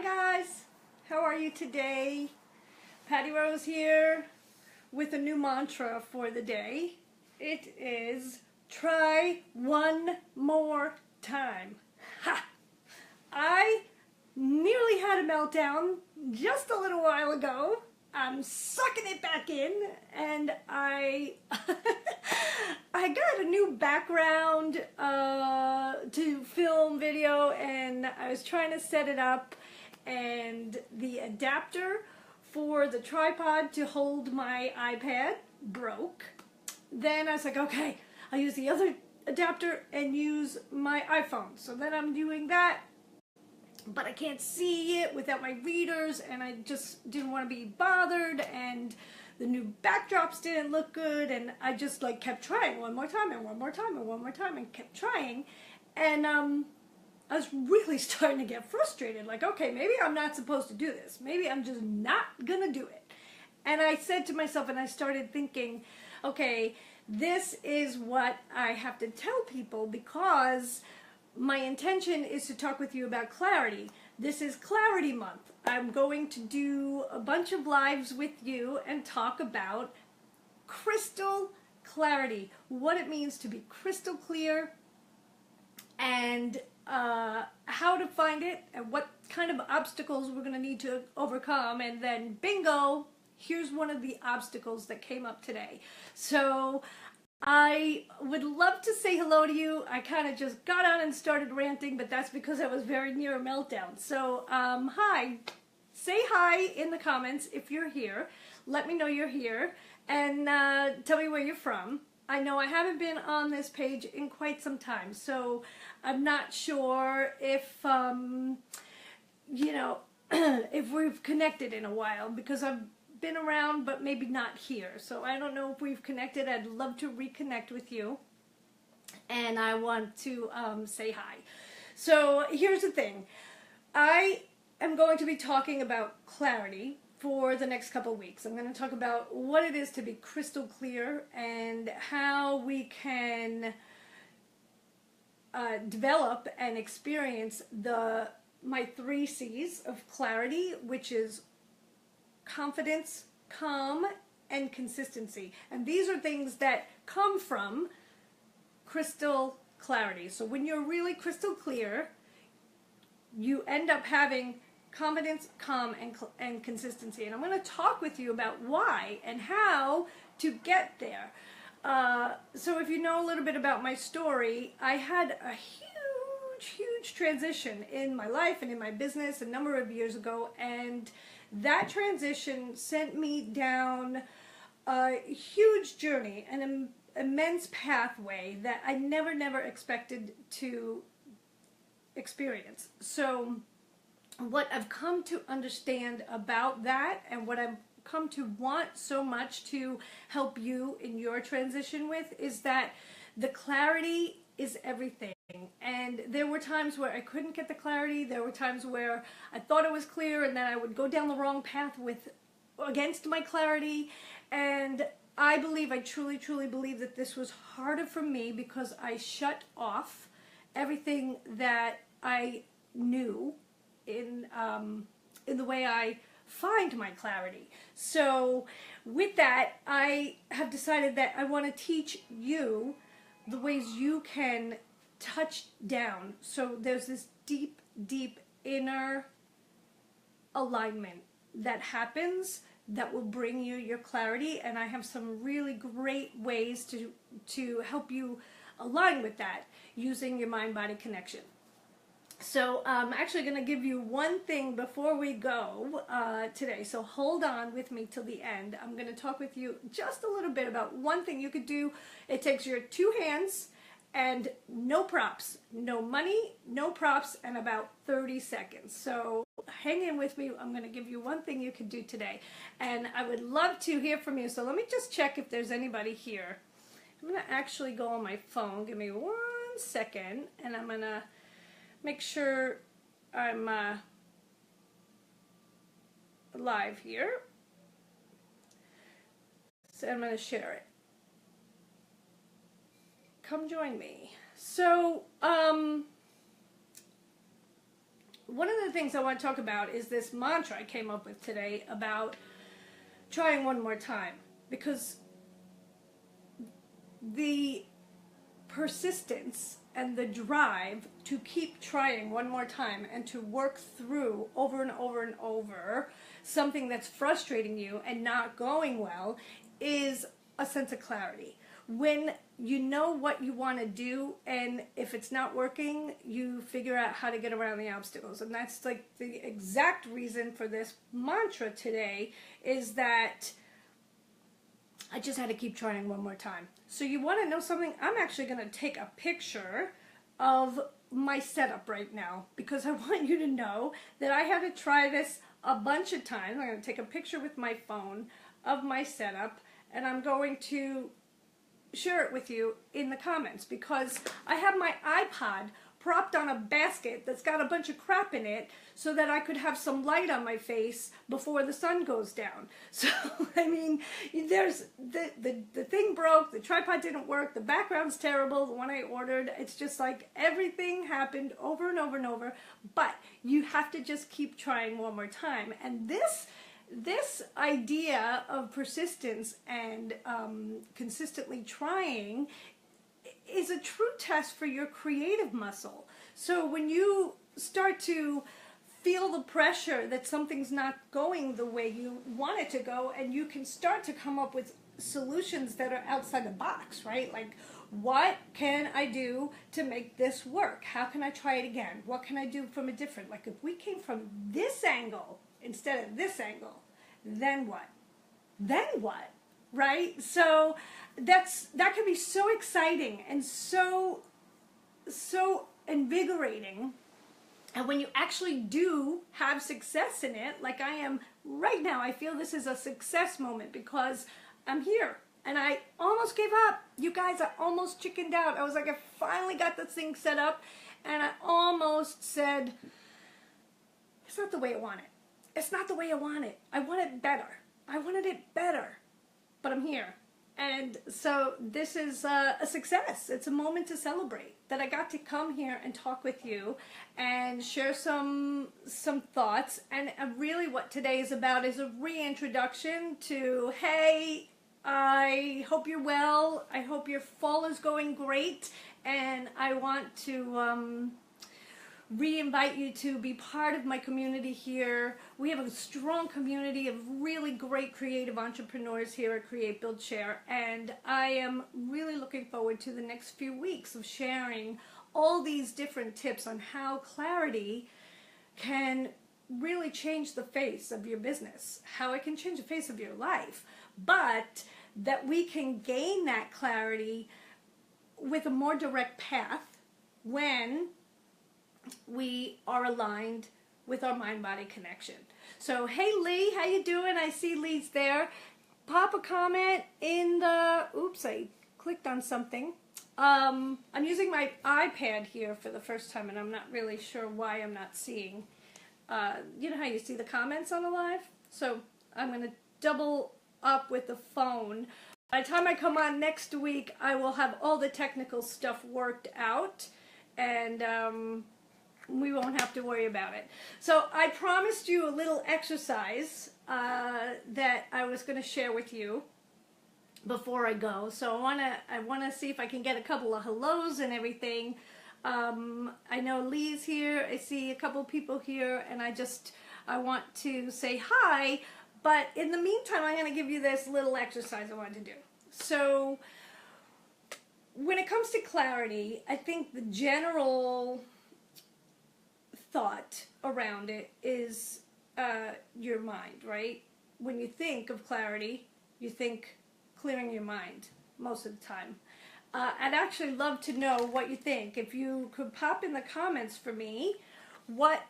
guys, how are you today? Patty Rose here with a new mantra for the day. It is try one more time. Ha! I nearly had a meltdown just a little while ago. I'm sucking it back in, and I got a new background to film video, and I was trying to set it up, and the adapter for the tripod to hold my iPad broke. Then I was like, okay, I'll use the other adapter and use my iPhone. So then I'm doing that, but I can't see it without my readers, and I just didn't want to be bothered, and the new backdrops didn't look good, and I just like kept trying one more time and one more time and one more time and kept trying, and I was really starting to get frustrated, like, okay, maybe I'm not supposed to do this, maybe I'm just not gonna do it. And I said to myself, and I started thinking, okay, this is what I have to tell people, because my intention is to talk with you about clarity. This is Clarity Month. I'm going to do a bunch of lives with you and talk about crystal clarity, what it means to be crystal clear, and how to find it, and what kind of obstacles we're going to need to overcome. And then bingo, here's one of the obstacles that came up today. So I would love to say hello to you. I kind of just got on and started ranting, but that's because I was very near a meltdown. So hi, say hi in the comments if you're here. Let me know you're here, and tell me where you're from. I know I haven't been on this page in quite some time, so I'm not sure if, you know, if we've connected in a while, because I've been around but maybe not here. So I don't know if we've connected. I'd love to reconnect with you, and I want to say hi. So here's the thing. I am going to be talking about clarity for the next couple of weeks. I'm going to talk about what it is to be crystal clear, and how we can develop and experience my 3 C's of clarity, which is confidence, calm, and consistency. And these are things that come from crystal clarity. So when you're really crystal clear, you end up having confidence, calm, and consistency. And I'm going to talk with you about why and how to get there. So if you know a little bit about my story, I had a huge transition in my life and in my business a number of years ago, and that transition sent me down a huge journey, an immense pathway that I never expected to experience. So what I've come to understand about that, and what I've come to want so much to help you in your transition with, is that the clarity is everything. And there were times where I couldn't get the clarity. There were times where I thought it was clear, and then I would go down the wrong path against my clarity. And I truly believe that this was harder for me because I shut off everything that I knew in the way I find my clarity. So with that, I have decided that I want to teach you the ways you can touch down. So there's this deep inner alignment that happens that will bring you your clarity, and I have some really great ways to help you align with that using your mind-body connection. So I'm actually going to give you one thing before we go today, so hold on with me till the end. I'm going to talk with you just a little bit about one thing you could do. It takes your 2 hands and no props, no money, no props, and about 30 seconds. So hang in with me. I'm going to give you one thing you could do today, and I would love to hear from you. So let me just check if there's anybody here. I'm going to actually go on my phone. Give me 1 second, and I'm going to make sure I'm live here. So I'm going to share it. Come join me. So one of the things I want to talk about is this mantra I came up with today about trying one more time, because the persistence and the drive to keep trying one more time and to work through over and over and over something that's frustrating you and not going well is a sense of clarity. When you know what you want to do, and if it's not working, you figure out how to get around the obstacles. And that's like the exact reason for this mantra today, is that I just had to keep trying one more time. So you want to know something? I'm actually going to take a picture of my setup right now, because I want you to know that I had to try this a bunch of times. I'm going to take a picture with my phone of my setup, and I'm going to share it with you in the comments, because I have my iPod propped on a basket that's got a bunch of crap in it so that I could have some light on my face before the sun goes down. So, I mean, there's the thing broke, the tripod didn't work, the background's terrible, the one I ordered, it's just like everything happened over and over and over, but you have to just keep trying one more time. And this idea of persistence and consistently trying is a true test for your creative muscle. So when you start to feel the pressure that something's not going the way you want it to go, and you can start to come up with solutions that are outside the box, right? Like, what can I do to make this work? How can I try it again? What can I do from a different, like if we came from this angle instead of this angle, then what? Then what? Right? So that can be so exciting and so invigorating. And when you actually do have success in it, like I am right now, I feel this is a success moment because I'm here. And I almost gave up. You guys, I almost chickened out. I was like, I finally got this thing set up, and I almost said, it's not the way I want it. It's not the way I want it. I want it better. I wanted it better. But I'm here. And so this is a success. It's a moment to celebrate that I got to come here and talk with you and share some thoughts. And really what today is about is a reintroduction to, hey, I hope you're well. I hope your fall is going great. And I want to re-invite you to be part of my community here. We have a strong community of really great creative entrepreneurs here at Create, Build, Share, and I am really looking forward to the next few weeks of sharing all these different tips on how clarity can really change the face of your business, how it can change the face of your life, but that we can gain that clarity with a more direct path when we are aligned with our mind-body connection. So, hey Lee, how you doing? I see Lee's there. Pop a comment in the, oops, I clicked on something. I'm using my iPad here for the first time, and I'm not really sure why I'm not seeing, you know how you see the comments on the live? So I'm going to double up with the phone. By the time I come on next week, I will have all the technical stuff worked out, and we won't have to worry about it. So I promised you a little exercise that I was going to share with you before I go. So I wanna see if I can get a couple of hellos and everything. I know Lee's here. I see a couple people here, and I want to say hi. But in the meantime, I'm going to give you this little exercise I wanted to do. So when it comes to clarity, I think the general thought around it is your mind, right? When you think of clarity, you think clearing your mind most of the time. I'd actually love to know what you think. If you could pop in the comments for me what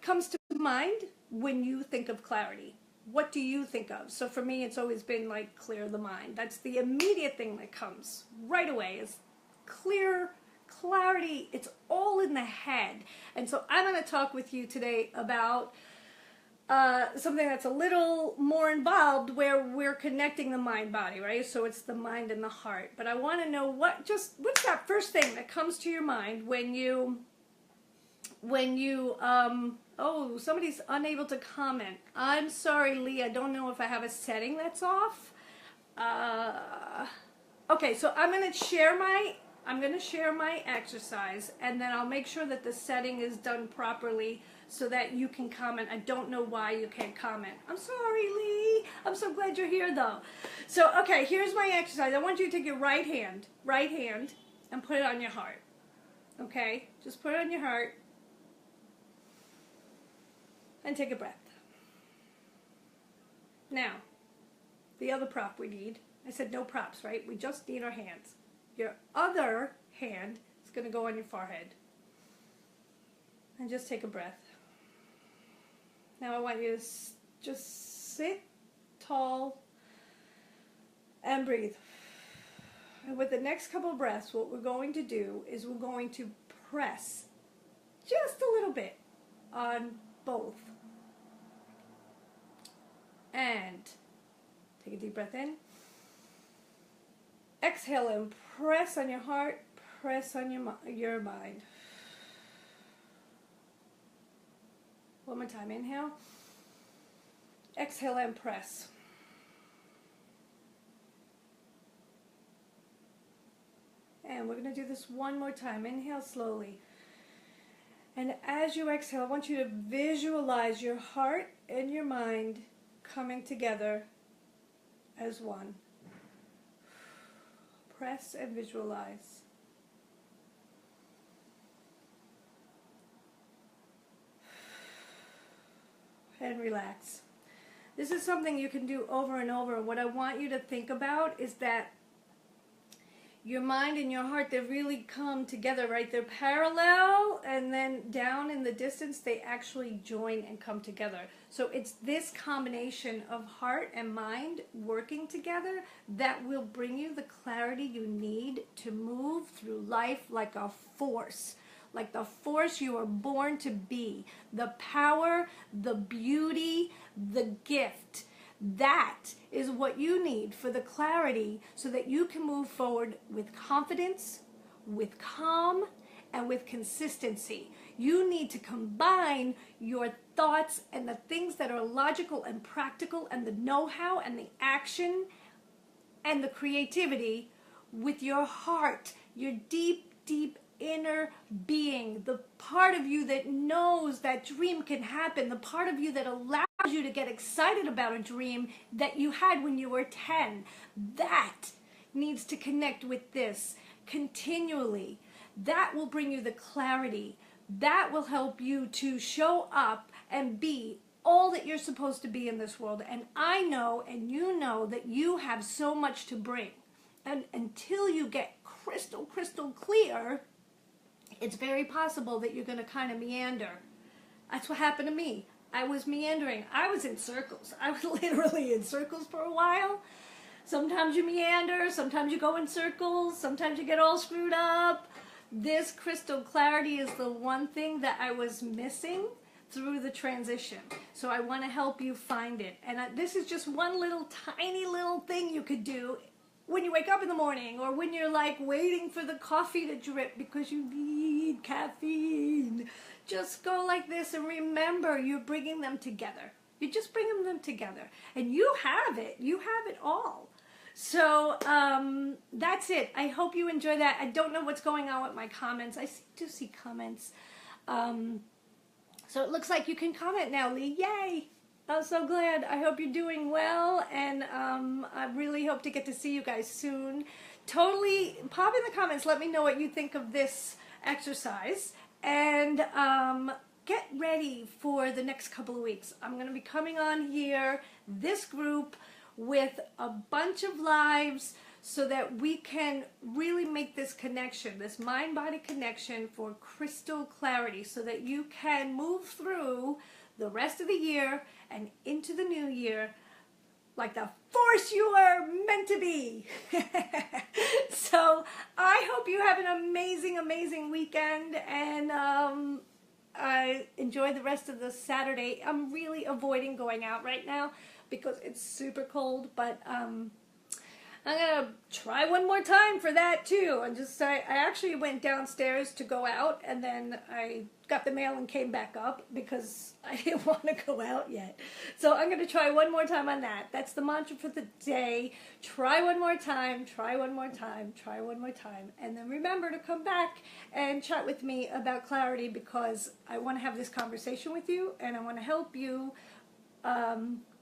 comes to mind when you think of clarity. What do you think of? So for me, it's always been like clear the mind. That's the immediate thing that comes right away is clarity. It's all in the head. And so I'm going to talk with you today about something that's a little more involved, where we're connecting the mind-body, right? So it's the mind and the heart. But I want to know what's that first thing that comes to your mind when you when you, oh, somebody's unable to comment. I'm sorry, Lee, I don't know if I have a setting that's off. Okay, so I'm going to share my exercise, and then I'll make sure that the setting is done properly so that you can comment. I don't know why you can't comment. I'm sorry, Lee. I'm so glad you're here, though. So, okay, here's my exercise. I want you to take your right hand, and put it on your heart. Okay? Just put it on your heart. And take a breath. Now, the other prop we need. I said no props, right? We just need our hands. Your other hand is going to go on your forehead. And just take a breath. Now I want you to just sit tall and breathe. And with the next couple of breaths, what we're going to do is we're going to press just a little bit on both. And take a deep breath in. Exhale and press on your heart, press on your mind. One more time, inhale. Exhale and press. And we're going to do this one more time. Inhale slowly. And as you exhale, I want you to visualize your heart and your mind coming together as one. Press and visualize. And relax. This is something you can do over and over. What I want you to think about is that your mind and your heart, they really come together, right? They're parallel, and then down in the distance, they actually join and come together. So it's this combination of heart and mind working together that will bring you the clarity you need to move through life like a force. Like the force you are born to be. The power, the beauty, the gift. That is what you need for the clarity so that you can move forward with confidence, with calm, and with consistency. You need to combine your thoughts and the things that are logical and practical and the know-how and the action and the creativity with your heart, your deep, deep inner being, the part of you that knows that dream can happen, the part of you that allows you to get excited about a dream that you had when you were 10. That needs to connect with this continually. That will bring you the clarity. That will help you to show up and be all that you're supposed to be in this world. And I know, and you know, that you have so much to bring. And until you get crystal clear, it's very possible that you're going to kind of meander. That's what happened to me. I was meandering. I was in circles. I was literally in circles for a while. Sometimes you meander, sometimes you go in circles, sometimes you get all screwed up. This crystal clarity is the one thing that I was missing through the transition. So I want to help you find it. And this is just one little tiny little thing you could do when you wake up in the morning, or when you're like waiting for the coffee to drip because you need caffeine. Just go like this and remember you're bringing them together. You're just bringing them together. And you have it. You have it all. So that's it. I hope you enjoy that. I don't know what's going on with my comments. I do see comments. So it looks like you can comment now, Lee. Yay! I'm so glad. I hope you're doing well, and I really hope to get to see you guys soon. Totally pop in the comments. Let me know what you think of this exercise, and get ready for the next couple of weeks. I'm going to be coming on here, this group, with a bunch of lives so that we can really make this connection, this mind-body connection for crystal clarity, so that you can move through the rest of the year and into the new year like the force you are meant to be. So I hope you have an amazing, amazing weekend, and I enjoy the rest of the Saturday. I'm really avoiding going out right now because it's super cold, but I'm going to try one more time for that too. And just I actually went downstairs to go out, and then I got the mail and came back up because I didn't want to go out yet. So I'm going to try one more time on that. That's the mantra for the day. Try one more time, try one more time, try one more time. And then remember to come back and chat with me about clarity, because I want to have this conversation with you, and I want to help you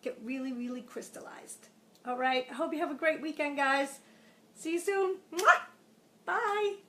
get really, really crystallized. All right. I hope you have a great weekend, guys. See you soon. Mwah! Bye.